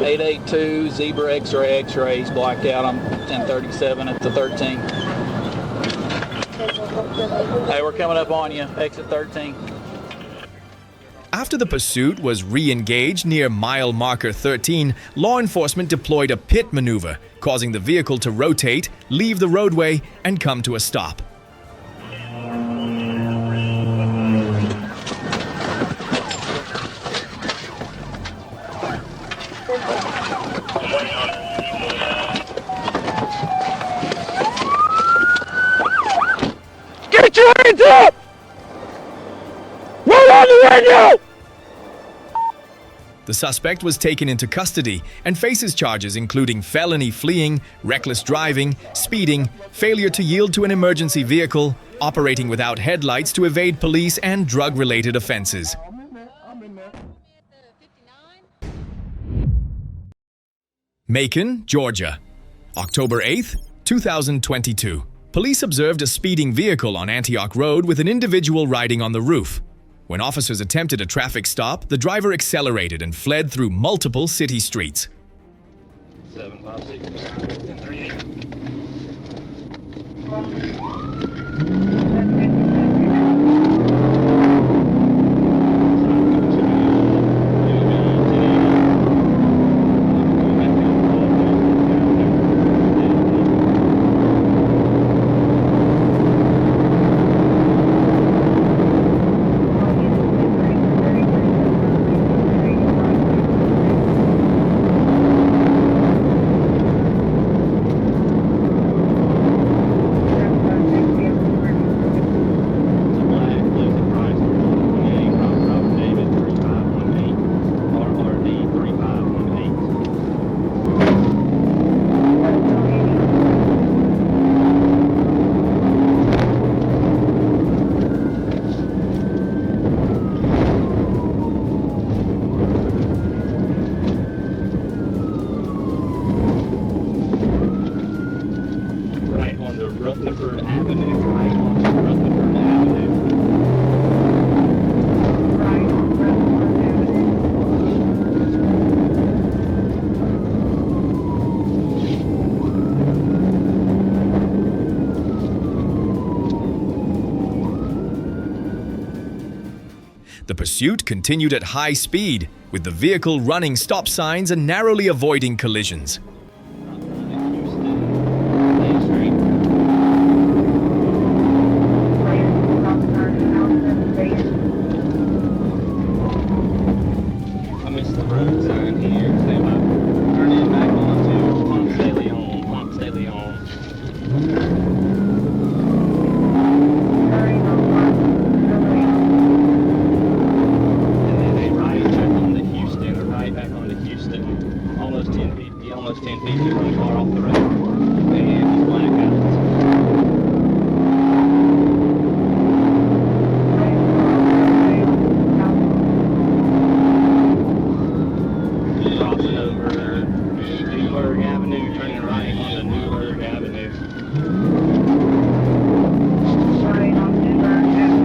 S13: (882) Zebra X-rays blacked out on 1037 at the 13. Hey, we're coming up on you. Exit 13.
S1: After the pursuit was re-engaged near mile marker 13, law enforcement deployed a pit maneuver, causing the vehicle to rotate, leave the roadway, and come to a stop.
S3: Get your hands up! Roll on the radio!
S1: The suspect was taken into custody and faces charges including felony fleeing, reckless driving, speeding, failure to yield to an emergency vehicle, operating without headlights to evade police, and drug-related offenses. Macon, Georgia, October 8th, 2022. Police observed a speeding vehicle on Antioch Road with an individual riding on the roof. When officers attempted a traffic stop, the driver accelerated and fled through multiple city streets.
S11: 756.
S13: Rutherford Avenue, right onto Rutherford Avenue.
S1: The pursuit continued at high speed, with the vehicle running stop signs and narrowly avoiding collisions.
S13: I missed the road sign here. Say about turning back onto Ponce de Leon. Ponce de Leon. And then a right back onto Houston, a right back onto Houston. Almost 10 feet, almost 10 feet from the car off the road. And he's black out. Crossing over Newburgh Avenue, turning right onto Newburgh Avenue.
S8: Right on Newburgh Avenue.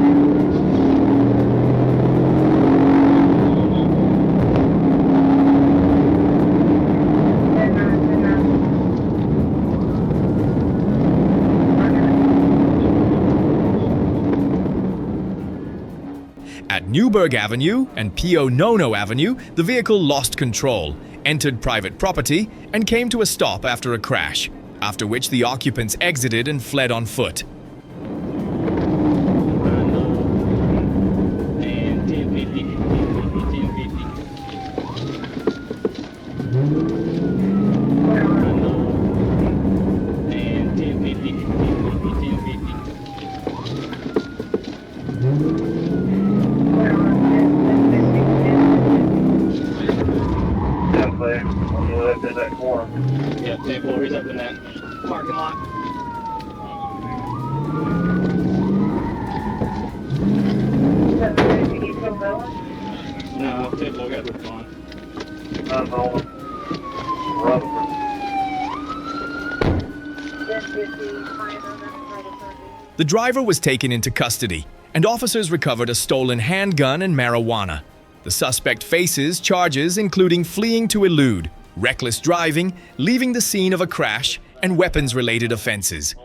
S1: At Newburgh Avenue and Pio Nono Avenue, the vehicle lost control, entered private property, and came to a stop after a crash, after which the occupants exited and fled on foot.
S13: And 1050, 1050. And 1050, 1050.
S11: Definitely. When you lived in that corner.
S13: Yeah, 10-4, he's up in that parking lot. No, 10-4 got the fun.
S11: I'm on Rutherford.
S1: The driver was taken into custody, and officers recovered a stolen handgun and marijuana. The suspect faces charges including fleeing to elude, reckless driving, leaving the scene of a crash, and weapons-related offenses.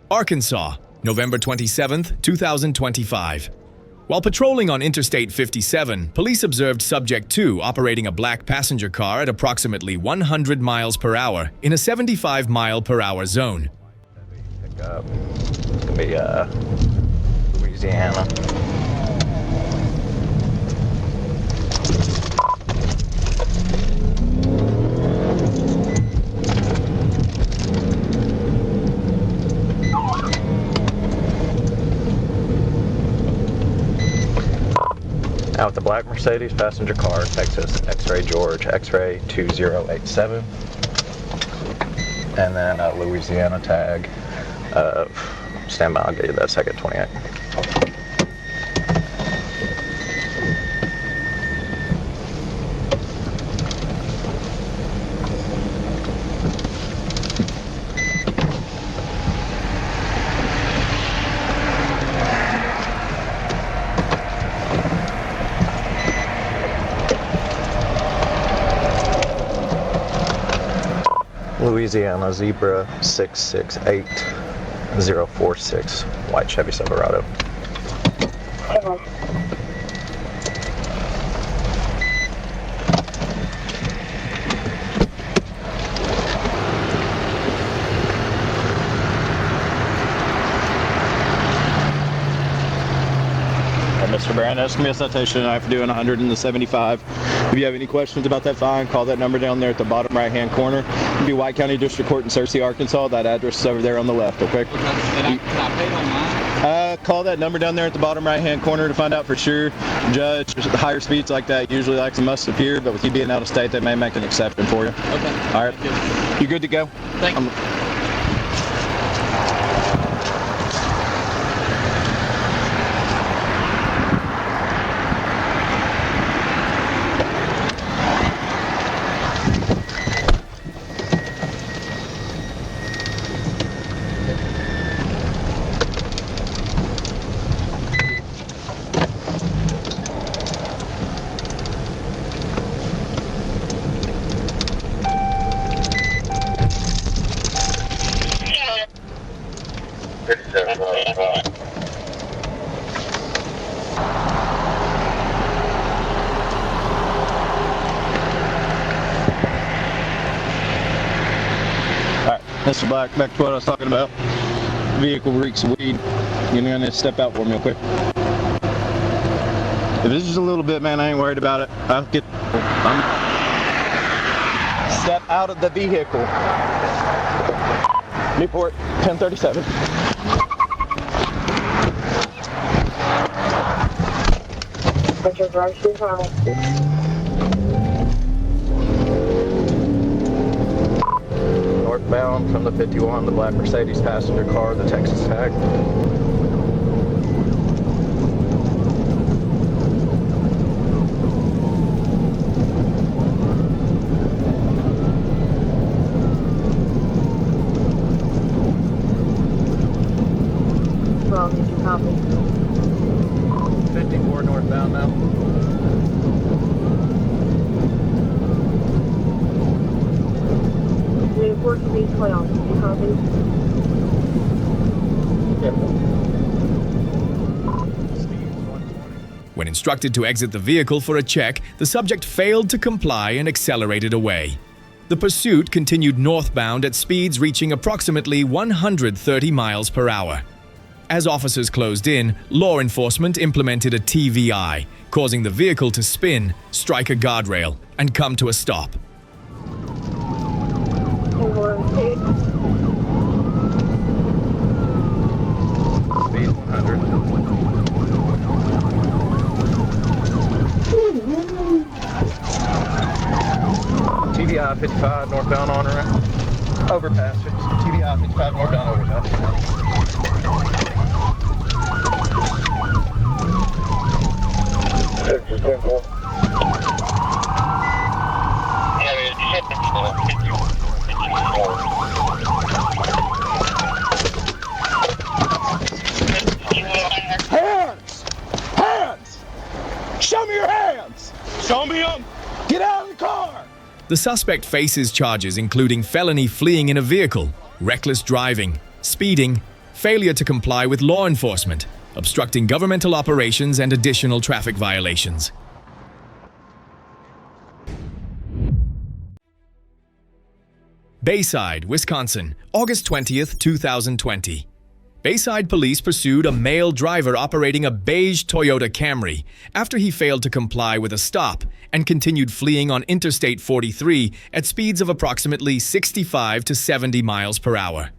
S1: Arkansas, November 27, 2025. While patrolling on Interstate 57, police observed Subject 2 operating a black passenger car at approximately 100 miles per hour in a 75 mile per hour zone.
S14: Pick up. It's gonna be Louisiana. Out with the black Mercedes passenger car, Texas, X-ray George, X-ray 2087, and then a Louisiana tag. Stand by, I'll get you that second 28. Louisiana Zebra 668046, white Chevy Silverado.
S15: Mr. Brand, that's going to be a citation tonight for doing 175. If you have any questions about that fine, call that number down there at the bottom right-hand corner. It'll be White County District Court in Searcy, Arkansas. That address is over there on the left, okay?
S16: Can I pay it online?
S15: Call that number down there at the bottom right-hand corner to find out for sure. Judge, higher speeds like that usually likes must appear, but with you being out of state, they may make an exception for you.
S16: Okay.
S15: All right. You good to go?
S16: Thank you.
S15: Mr. Black, back to what I was talking about. Vehicle reeks of weed. You're gonna step out for me real quick. If it's just a little bit, man, I ain't worried about it. Step out of the vehicle. Newport, 1037. Northbound from the 51, the black Mercedes passenger car, the Texas tag.
S8: Did you copy?
S15: 54 northbound now.
S8: Report to be 12. Did you copy?
S1: When instructed to exit the vehicle for a check, the subject failed to comply and accelerated away. The pursuit continued northbound at speeds reaching approximately 130 miles per hour. As officers closed in, law enforcement implemented a TVI, causing the vehicle to spin, strike a guardrail, and come to a stop.
S15: Speed 100. TVI 55 northbound on ramp. Overpass. TVI 55 northbound overpass.
S3: Hands! Hands! Show me your hands! Show me them! Get out of the car!
S1: The suspect faces charges including felony fleeing in a vehicle, reckless driving, speeding, failure to comply with law enforcement, obstructing governmental operations, and additional traffic violations. Bayside, Wisconsin, August 20th, 2020. Bayside police pursued a male driver operating a beige Toyota Camry after he failed to comply with a stop and continued fleeing on Interstate 43 at speeds of approximately 65 to 70 miles per hour.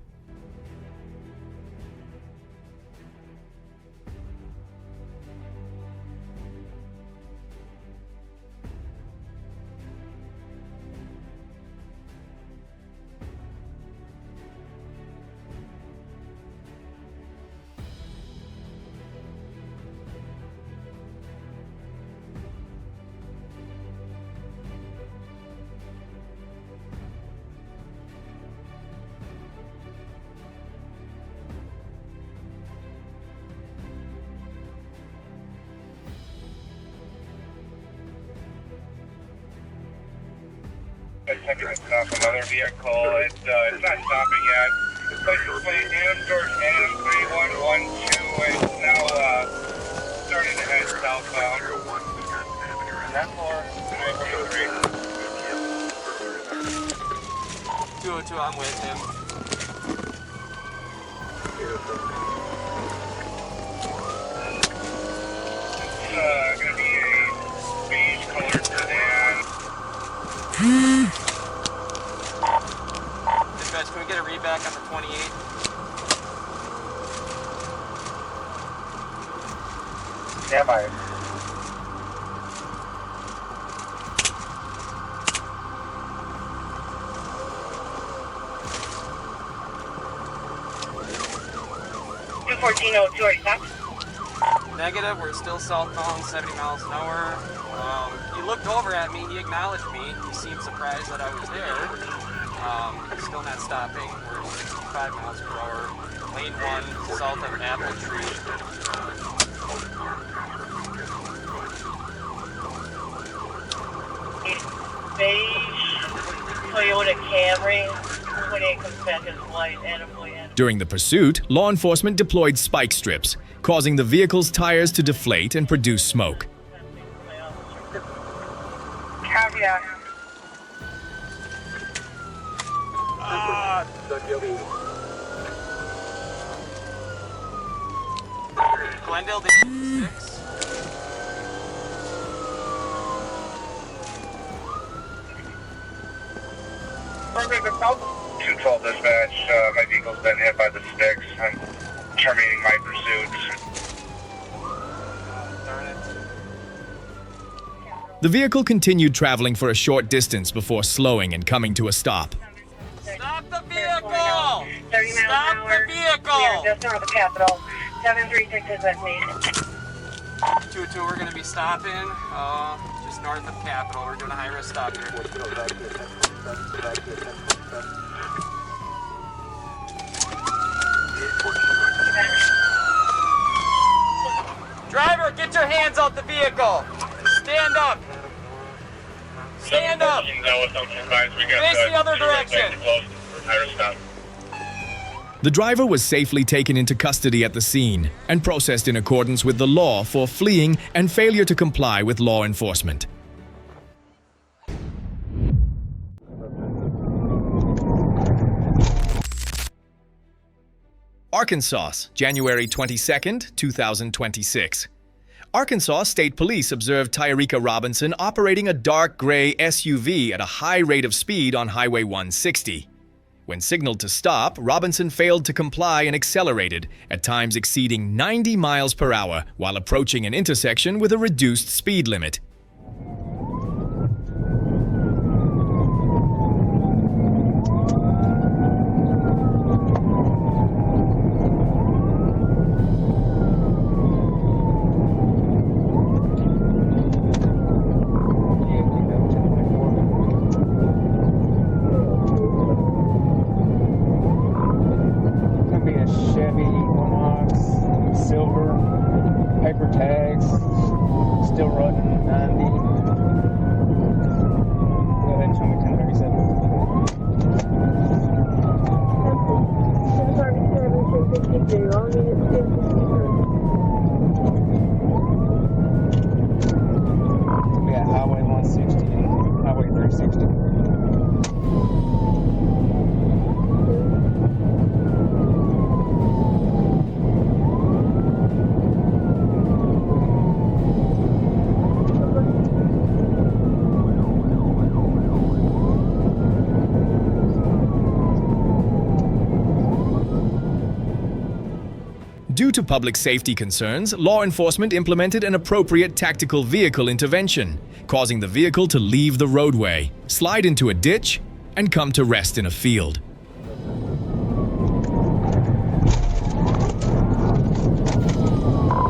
S17: Another vehicle. It's not stopping yet. This place is playing George AM 3112. It's now starting to head southbound. That floor, 943.
S18: 202, I'm with him.
S17: It's going to be a beige colored sedan.
S18: Dispatch, can we get a read back on the 28?
S17: Stand by.
S18: Negative, we're still southbound, 70 miles an hour. He looked over at me, he acknowledged me. He seemed surprised that I was there. Still not stopping, we're 65 miles per hour. Lane 1, south of Apple Tree.
S8: Beige Toyota Camry, 28 comes back as white and a boy.
S1: During the pursuit, law enforcement deployed spike strips, causing the vehicle's tires to deflate and produce smoke.
S17: Caveat.
S18: Glendale, 6.
S17: Perfect, 212 dispatch, my vehicle's been hit by the sticks. I'm terminating my pursuit.
S1: The vehicle continued traveling for a short distance before slowing and coming to a stop.
S18: Stop the vehicle!
S8: 30 miles
S18: Stop
S8: an hour.
S18: the vehicle!
S8: We are just north of Capitol. 736 is with me.
S18: 2-2, we're going to be stopping just north of Capitol. We're doing a high-risk stop here. Driver, get your hands off the vehicle! Stand up! Stand up! Face the other direction!
S1: The driver was safely taken into custody at the scene and processed in accordance with the law for fleeing and failure to comply with law enforcement. Arkansas, January 22nd, 2026. Arkansas State Police observed Tyreka Robinson operating a dark gray SUV at a high rate of speed on Highway 160. When signaled to stop, Robinson failed to comply and accelerated, at times exceeding 90 miles per hour while approaching an intersection with a reduced speed limit. Due to public safety concerns, law enforcement implemented an appropriate tactical vehicle intervention, causing the vehicle to leave the roadway, slide into a ditch, and come to rest in a field.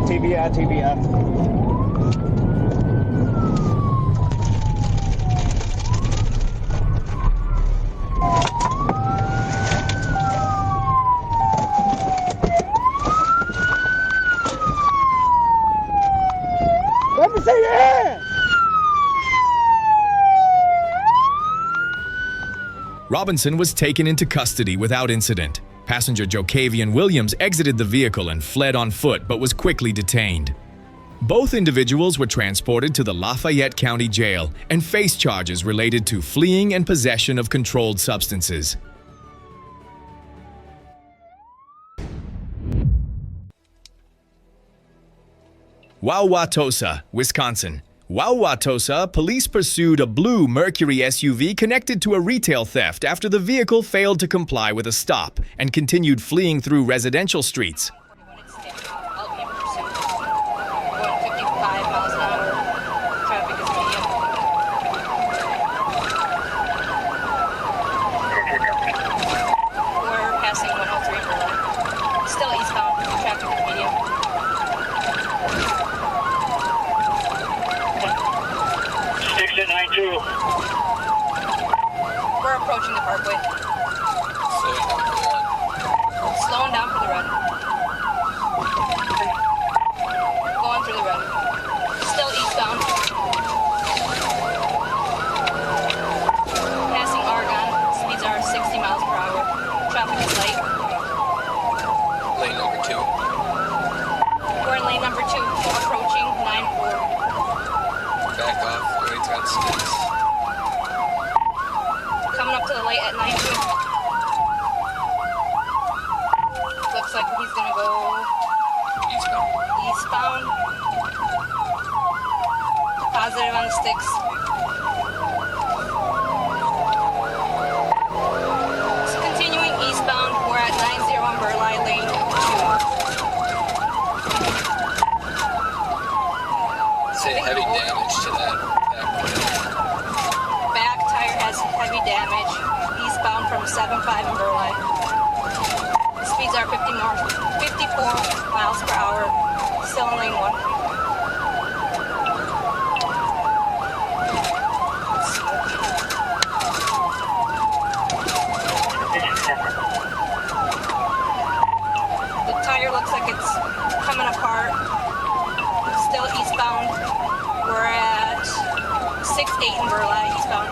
S5: TBI.
S6: Let me see your hands!
S1: Robinson was taken into custody without incident. Passenger Jokavian Williams exited the vehicle and fled on foot but was quickly detained. Both individuals were transported to the Lafayette County Jail and faced charges related to fleeing and possession of controlled substances. Wauwatosa, Wisconsin. Wauwatosa, police pursued a blue Mercury SUV connected to a retail theft after the vehicle failed to comply with a stop and continued fleeing through residential streets.
S12: We're approaching the parkway. Slowing down for the run. Going through the run. Still eastbound. Passing Oregon. Speeds are 60 miles per hour. Traffic is light.
S19: Lane number 2.
S12: We're in lane number 2. Approaching 9-4.
S19: Back off. Wait, got sticks.
S12: Coming up to the light at 9-2. Positive on the sticks. So continuing eastbound, we're at 90 on Burleigh Lane 2.
S19: Say heavy damage to that
S12: Back tire has heavy damage. Eastbound from 75 in Burleigh. The speeds are 54 miles per hour. Still in lane 1. The tire looks like it's coming apart. Still eastbound. We're at 68 in Burleigh, eastbound.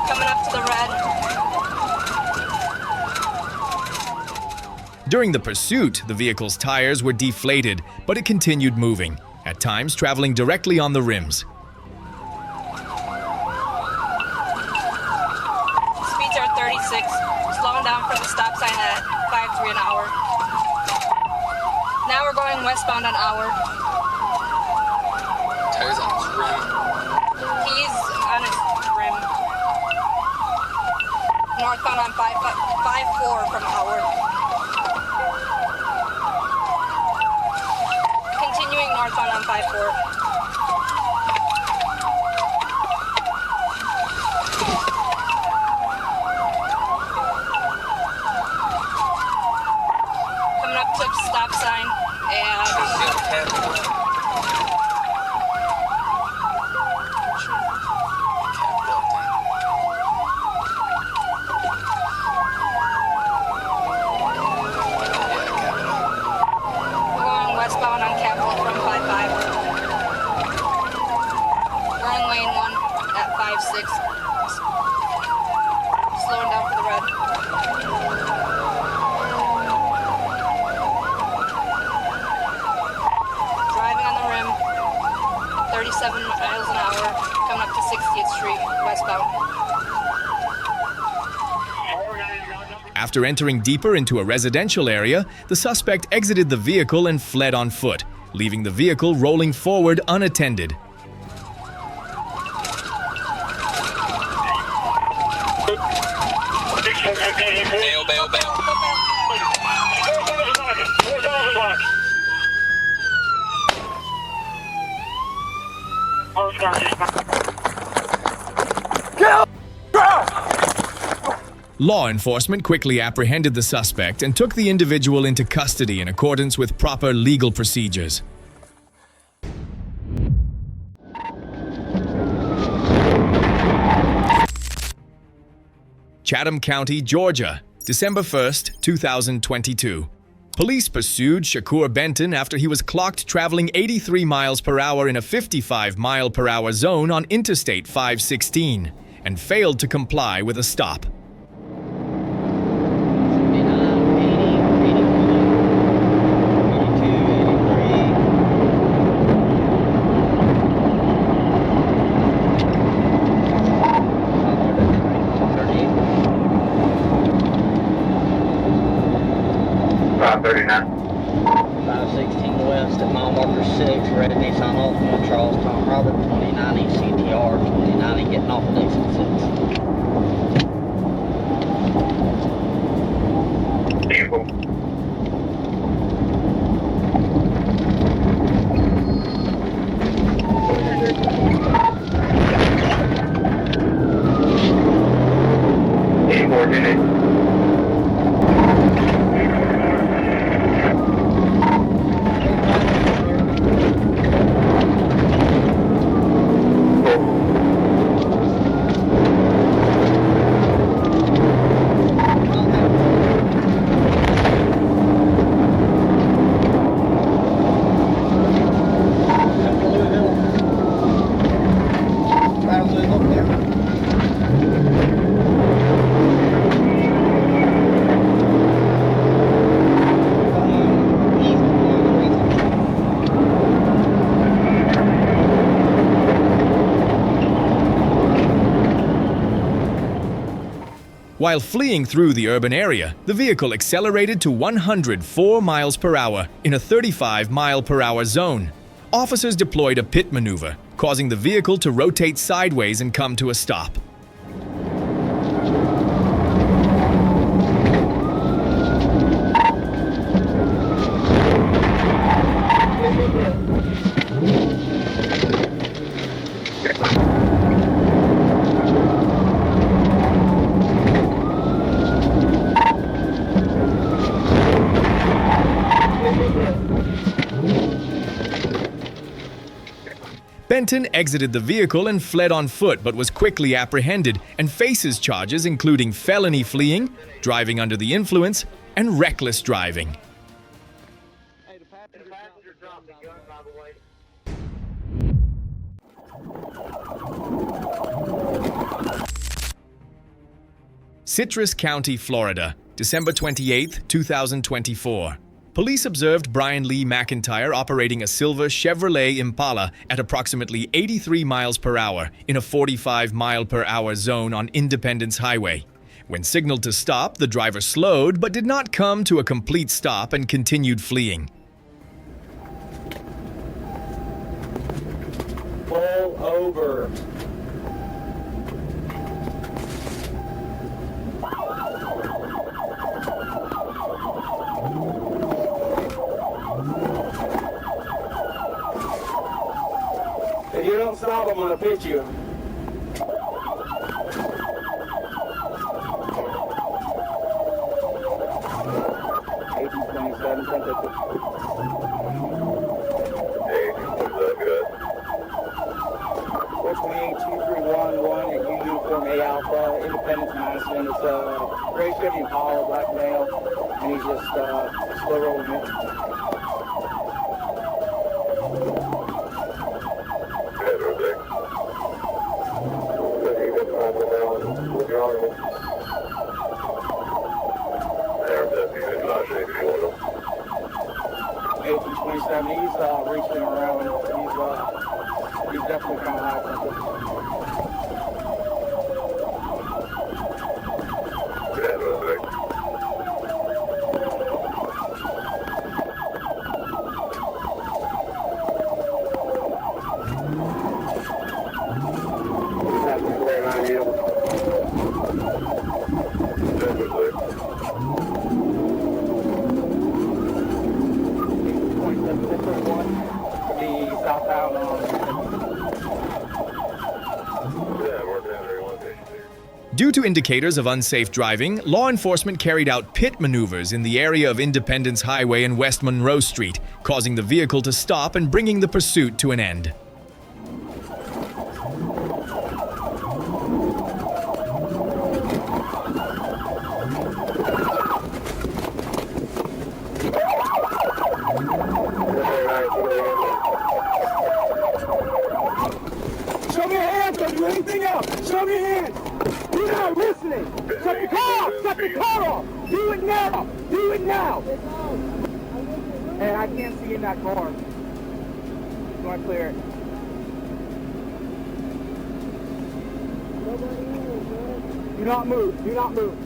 S12: Coming up to the red.
S1: During the pursuit, the vehicle's tires were deflated, but it continued moving, at times traveling directly on the rims.
S12: Speeds are 36, slowing down from the stop sign at 53 an hour. Now we're going westbound on hour.
S19: tires on his rim.
S12: He's on his rim. Northbound on 54 from hour. Continuing northbound on 54. Coming up to stop sign and westbound on Capitol from 55. We're in lane 1 at 56. Slowing down for the red. Driving on the rim, 37 miles an hour, coming up to 60th Street, westbound.
S1: After entering deeper into a residential area, the suspect exited the vehicle and fled on foot, leaving the vehicle rolling forward unattended.
S19: Bail, bail, bail.
S1: Law enforcement quickly apprehended the suspect and took the individual into custody in accordance with proper legal procedures. Chatham County, Georgia, December 1st, 2022. Police pursued Shakur Benton after he was clocked traveling 83 miles per hour in a 55 mile per hour zone on Interstate 516 and failed to comply with a stop. While fleeing through the urban area, the vehicle accelerated to 104 miles per hour in a 35 mile per hour zone. officers deployed a pit maneuver, causing the vehicle to rotate sideways and come to a stop. Benton exited the vehicle and fled on foot, but was quickly apprehended and faces charges including felony fleeing, driving under the influence, and reckless driving. Citrus County, Florida, December 28, 2024. Police observed Brian Lee McIntyre operating a silver Chevrolet Impala at approximately 83 miles per hour in a 45-mile-per-hour zone on Independence Highway. When signaled to stop, the driver slowed but did not come to a complete stop and continued fleeing.
S7: Pull over. If you don't stop, I'm gonna pitch you. Independence, Madison. It's a gray Chevy Impala, black male, and he's just slow rolling it. He's reaching around. He's definitely coming out.
S1: Due to indicators of unsafe driving, law enforcement carried out pit maneuvers in the area of Independence Highway and West Monroe Street, causing the vehicle to stop and bringing the pursuit to an end.
S6: Show me your hands, don't do anything else. Show me your hands. You're not listening. Shut the car off. Shut the car off. Do it now. Do it now. Hey, I can't see in that car. You want to clear it? Do not move. Do not move.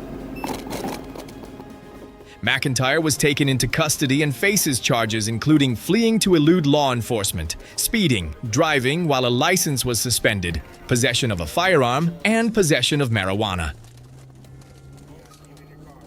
S1: McIntyre was taken into custody and faces charges including fleeing to elude law enforcement, speeding, driving while a license was suspended, possession of a firearm, and possession of marijuana.